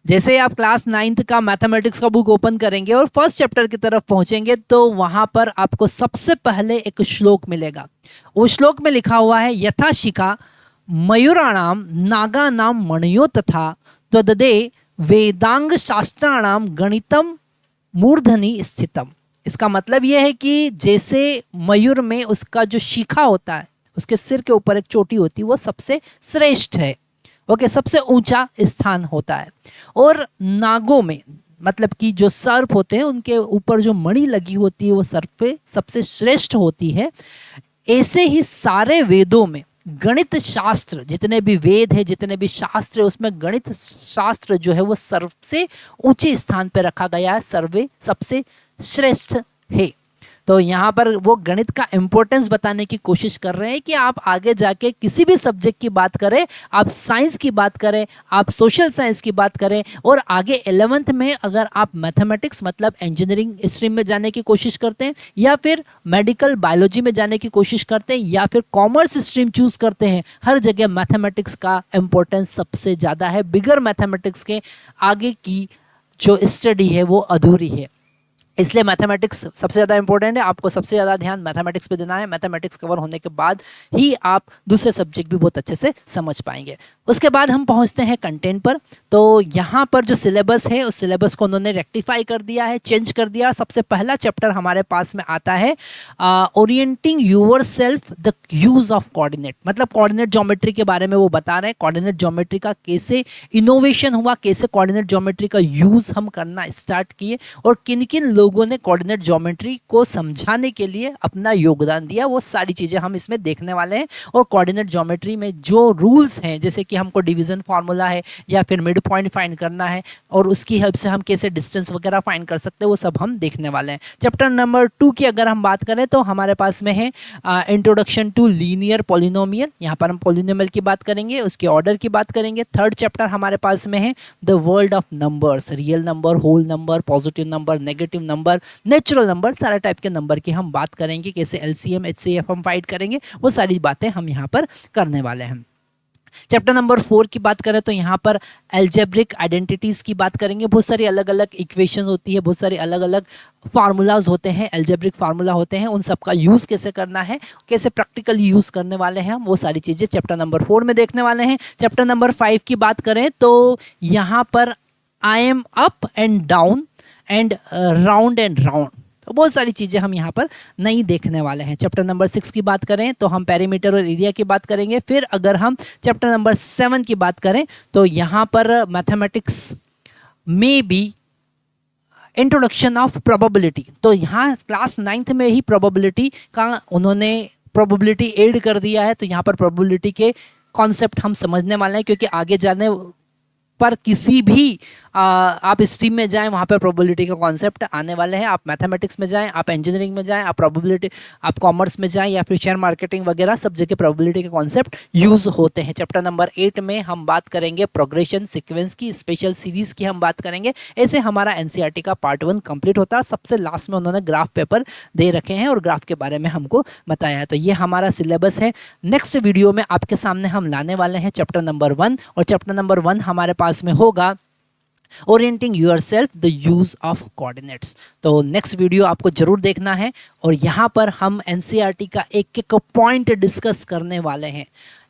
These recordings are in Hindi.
जैसे ही आप क्लास 9th का मैथमेटिक्स का बुक ओपन करेंगे और फर्स्ट चैप्टर की तरफ पहुंचेंगे तो वहां पर आपको सबसे पहले एक श्लोक मिलेगा। वो श्लोक में लिखा हुआ है, यथा शिखा मयूराणाम नागानाम मणियो तथा त्वददे वेदांग शास्त्राणाम गणितम मूर्धनि स्थितम। इसका मतलब यह है कि जैसे मयूर में उसका जो शिखा होता है, उसके सिर के ऊपर एक चोटी होती है, वो सबसे श्रेष्ठ है, ओके, सबसे ऊंचा स्थान होता है। और नागों में मतलब कि जो सर्प होते हैं उनके ऊपर जो मणि लगी होती है वो सर्प पे सबसे श्रेष्ठ होती है। ऐसे ही सारे वेदों में गणित शास्त्र, जितने भी वेद है, जितने भी शास्त्र है, उसमें गणित शास्त्र जो है वो सबसे ऊंचे स्थान पर रखा गया है, सर्वे सबसे श्रेष्ठ है। तो यहाँ पर वो गणित का इम्पोर्टेंस बताने की कोशिश कर रहे हैं कि आप आगे जाके किसी भी सब्जेक्ट की बात करें, आप साइंस की बात करें, आप सोशल साइंस की बात करें, और आगे 11th में अगर आप मैथमेटिक्स मतलब इंजीनियरिंग स्ट्रीम में जाने की कोशिश करते हैं, या फिर मेडिकल बायोलॉजी में जाने की कोशिश करते हैं, या फिर कॉमर्स स्ट्रीम चूज करते हैं, हर जगह मैथमेटिक्स का इम्पोर्टेंस सबसे ज़्यादा है। बिगर मैथमेटिक्स के आगे की जो स्टडी है वो अधूरी है। इसलिए मैथमेटिक्स सबसे ज़्यादा इंपॉर्टेंट है, आपको सबसे ज़्यादा ध्यान मैथमेटिक्स पे देना है। मैथमेटिक्स कवर होने के बाद ही आप दूसरे सब्जेक्ट भी बहुत अच्छे से समझ पाएंगे। उसके बाद हम पहुंचते हैं कंटेंट पर। तो यहाँ पर जो सिलेबस है उस सिलेबस को उन्होंने रेक्टिफाई कर दिया है, चेंज कर दिया। सबसे पहला चैप्टर हमारे पास में आता है orienting yourself the use of coordinate, मतलब कोऑर्डिनेट ज्योमेट्री के बारे में वो बता रहे हैं। कोऑर्डिनेट ज्योमेट्री का कैसे इनोवेशन हुआ, कैसे कोऑर्डिनेट ज्योमेट्री का यूज हम करना स्टार्ट किए, और किन किन लोगों ने कोऑर्डिनेट ज्योमेट्री को समझाने के लिए अपना योगदान दिया, वो सारी चीज़ें हम इसमें देखने वाले हैं। और कोऑर्डिनेट ज्योमेट्री में जो रूल्स हैं, जैसे कि हमको डिवीजन फार्मूला है या फिर मिड पॉइंट फाइंड करना है, और उसकी हेल्प से हम कैसे डिस्टेंस वगैरह फाइंड कर सकते हैं, वो सब हम देखने वाले हैं। चैप्टर नंबर 2 की अगर हम बात करें तो हमारे पास में है इंट्रोडक्शन टू लीनियर पॉलिनोमियल। यहाँ पर हम पॉलिनोमियल की बात करेंगे, उसके ऑर्डर की बात करेंगे। थर्ड चैप्टर हमारे पास में है the world of numbers, real number, whole number, positive number, negative number, natural number, सारे टाइप के नंबर की हम बात करेंगे, कैसे एलसीएम एचसीएफ हम फाइंड करेंगे, वो सारी बातें हम यहाँ पर करने वाले हैं। चैप्टर नंबर 4 की बात करें तो यहाँ पर एल्जेब्रिक आइडेंटिटीज़ की बात करेंगे। बहुत सारी अलग अलग इक्वेशन होती है, बहुत सारे अलग अलग फार्मूलाज होते हैं, एल्जेब्रिक फार्मूला होते हैं, उन सब का यूज़ कैसे करना है, कैसे प्रैक्टिकली यूज़ करने वाले हैं हम, वो सारी चीज़ें चैप्टर नंबर 4 में देखने वाले हैं। चैप्टर नंबर 5 की बात करें तो यहाँ पर I am up and down and round and round, तो बहुत सारी चीज़ें हम यहाँ पर नहीं देखने वाले हैं। चैप्टर नंबर 6 की बात करें तो हम पेरीमीटर और एरिया की बात करेंगे। फिर अगर हम चैप्टर नंबर 7 की बात करें तो यहाँ पर मैथमेटिक्स में भी इंट्रोडक्शन ऑफ प्रोबेबिलिटी, तो यहाँ क्लास 9th में ही प्रोबेबिलिटी का उन्होंने प्रोबेबिलिटी ऐड कर दिया है। तो यहाँ पर प्रोबेबिलिटी के कॉन्सेप्ट हम समझने वाले हैं, क्योंकि आगे जाने पर किसी भी आप स्ट्रीम में जाएं वहाँ पर प्रोबेबिलिटी का कॉन्सेप्ट आने वाले हैं। आप मैथमेटिक्स में जाएं, आप इंजीनियरिंग में जाएं, आप प्रोबेबिलिटी, आप कॉमर्स में जाएं, या फिर शेयर मार्केटिंग वगैरह, सब जगह प्रोबेबिलिटी के कॉन्सेप्ट यूज़ होते हैं। चैप्टर नंबर 8 में हम बात करेंगे प्रोग्रेशन सीक्वेंस की, स्पेशल सीरीज़ की हम बात करेंगे। ऐसे हमारा एनसीईआरटी का पार्ट 1 कंप्लीट होता है। सबसे लास्ट में उन्होंने ग्राफ पेपर दे रखे हैं और ग्राफ के बारे में हमको बताया है। तो ये हमारा सिलेबस है। नेक्स्ट वीडियो में आपके सामने हम लाने वाले हैं चैप्टर नंबर 1, और चैप्टर नंबर 1 हमारे पास में होगा orienting yourself the use of coordinates. तो नेक्स्ट वीडियो आपको जरूर देखना है, और यहाँ पर हम एनसीईआरटी का एक एक पॉइंट डिस्कस करने वाले हैं,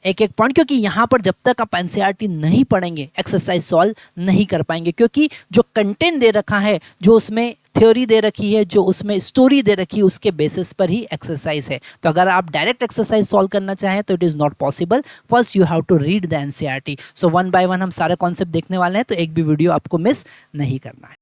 एक एक पॉइंट, क्योंकि यहाँ पर जब तक आप एनसीईआरटी नहीं पढ़ेंगे एक्सरसाइज सॉल्व नहीं कर पाएंगे, क्योंकि जो कंटेंट दे रखा है, जो उसमें थ्योरी दे रखी है, जो उसमें स्टोरी दे रखी है, उसके बेसिस पर ही एक्सरसाइज है। तो अगर आप डायरेक्ट एक्सरसाइज सॉल्व करना चाहें तो it is not possible. First you have to read the NCERT. So 1 by 1 हम सारे कॉन्सेप्ट देखने वाले हैं, तो एक भी वीडियो आपको मिस नहीं करना है।